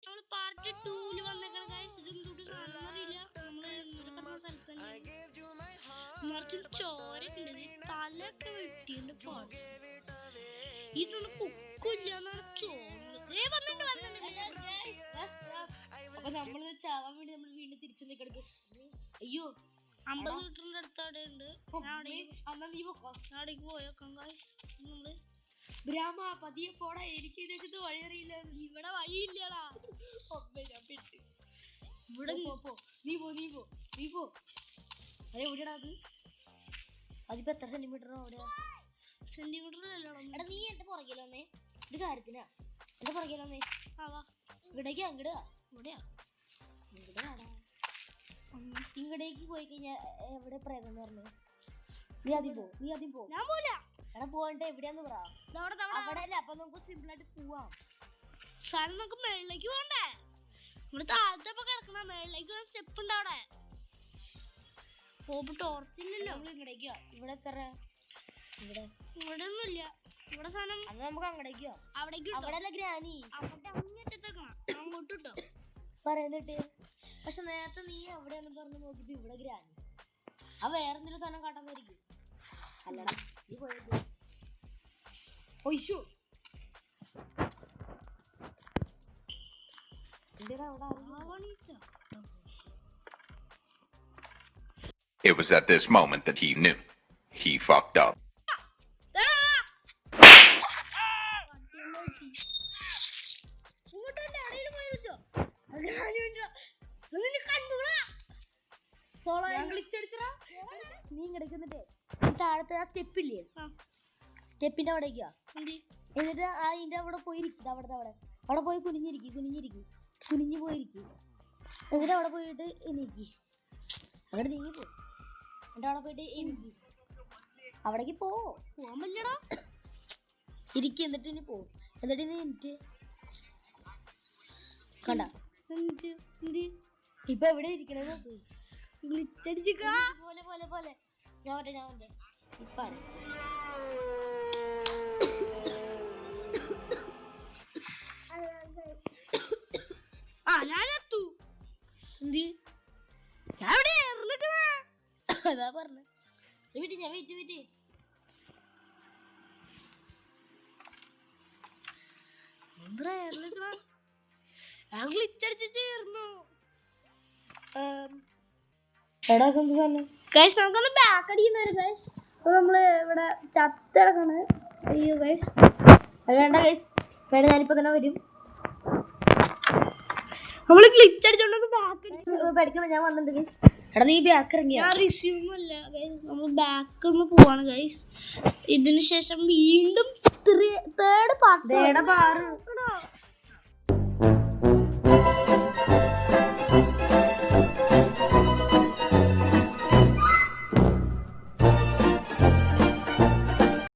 നമ്മള് part 2 വന്നേക്കണ guys. ഇതൊന്നും സാധനം അറിയില്ല. നമ്മള് ഇന്നലെ പറഞ്ഞ സ്ഥലത്ത് തന്നെയാണ്. നിറച്ചും ചോരൊക്കെ ഉണ്ട്. തലയൊക്കെ വെട്ടിന്റെ പാർട്സ്. ഇതൊന്നും കുക്കില്ലാന്നാണ് അപ്പൊ നമ്മള് ചാവാൻ വേണ്ടി നമ്മൾ വീണ്ടും തിരിച്ചു കിടക്കും. അയ്യോ 50 മീറ്ററിന്റെ അടുത്ത് അവിടെ ഉണ്ട്. നീ പോക്കോ, അവിടേക്ക് പോയേക്കാം ഗൈസ്. നമ്മള് ബ്രാഹ്മ പതിയെ പോടാ, എനിക്ക് ഇതേശത്ത് വഴി അറിയില്ല. ഇവിടെ വഴിയില്ലടാ. ഞാൻ പെട്ട്. ഇവിടെ പോ, നീ പോ. അതെ എവിടെയാടാ അത്? അതിപ്പോ എത്ര സെന്റിമീറ്റർ? സെന്റിമീറ്ററിലല്ലോ. എടാ നീ എന്റെ പുറകിൽ വന്നേ. ഇത് കാര്യത്തിനാ എന്റെ പുറകിൽ വന്നേ. ഇവിടേക്ക് ഇവിടെയാ ഇങ്ങടേക്ക് പോയി കഴിഞ്ഞാ എവിടെ പ്രേതം പറഞ്ഞു? നീ ആദ്യം പോ. ഞാൻ പോല. എടാ പോകണ്ടേ, എവിടെയാന്ന് പറ. അവിടെ അല്ല. അപ്പൊ നമുക്ക് സിമ്പിൾ ആയിട്ട് പോവാം. സാധനം നമുക്ക് മേളിലേക്ക് പോകണ്ടേ? ഇവിടെ താഴത്തെ കിടക്കണ മേളിലേക്ക് സ്റ്റെപ്പ് ഉണ്ട്. അവിടെ ടോർച്ചില്ലല്ലോ. ഇങ്ങടേക്കോ? ഇവിടെ എത്ര? ഇവിടെ ഒന്നുമില്ല. ഇവിടെ സാധനം അത് നമുക്ക് അങ്ങടേക്കോ? അവിടെ ഗ്രാനി അവിടെ അങ്ങോട്ടെത്തക്കണം. അങ്ങോട്ട് കിട്ടോ പറയുന്നിട്ട്. പക്ഷെ നേരത്തെ നീ എവിടെയാന്ന് പറഞ്ഞു നോക്കിട്ട് ഇവിടെ ഗ്രാനി. ആ വേറെ എന്തെങ്കിലും സാധനം കാട്ടാന്നായിരിക്കും. അല്ലടാ നീ പോയത്. ഒയ്യോ It was at this moment that he knew he fucked up. നീ കിടക്കുന്നിട്ടേ താഴത്തെ ആ സ്റ്റെപ്പില്ലേ, സ്റ്റെപ്പിന്റെ അവിടേക്കാ. എന്നിട്ട് അതിന്റെ അവിടെ പോയിരിക്കും. അവിടെ പോയി കുനിഞ്ഞു പോയിരിക്കും. എന്നിട്ട് അവിടെ പോയിട്ട് എനിക്ക് അവിടെ നീങ്ങി പോ. എന്നിട്ട് അവിടെ പോയിട്ട് എനിക്ക് അവിടേക്ക് പോവാൻ പറ്റടാ. ഇരിക്കും. എന്നിട്ട് ഇനി പോവും. എന്നിട്ട് ഇനി എനിക്ക് കണ്ട ഇപ്പൊ എവിടെ ഇരിക്കണേ നോക്ക്. പോലെ ഞാൻ ഇപ്പാണ്. ഞാനെത്തു. അതാ പറഞ്ഞ. ഞാൻ വെയിറ്റ് നമുക്കൊന്ന് ബാക്ക് അടിക്കുന്ന വരും ഗൈസ്. അപ്പൊ നമ്മള് ഇവിടെ ചത്തിടക്കാണ്. അയ്യോ ഗൈസ് അത് വേണ്ട ഗൈസ്, വേണ്ട. ഞാനിപ്പോ തന്നെ വരും. നമ്മള് ക്ലിച്ച് അടിച്ചോണ്ട് ബാക്ക് പഠിക്കണം. ഞാൻ വന്നിട്ടുണ്ട് ഗൈസ്. എടാ നീ ബാക്ക് ഇറങ്ങിയ? ഞാൻ റിസ്യൂമല്ല ഗൈസ്, നമ്മൾ ബാക്ക് ഒന്ന് പോവാണ് ഗൈസ്. ഇതിനു ശേഷം വീണ്ടും തേർഡ് പാർട്ട്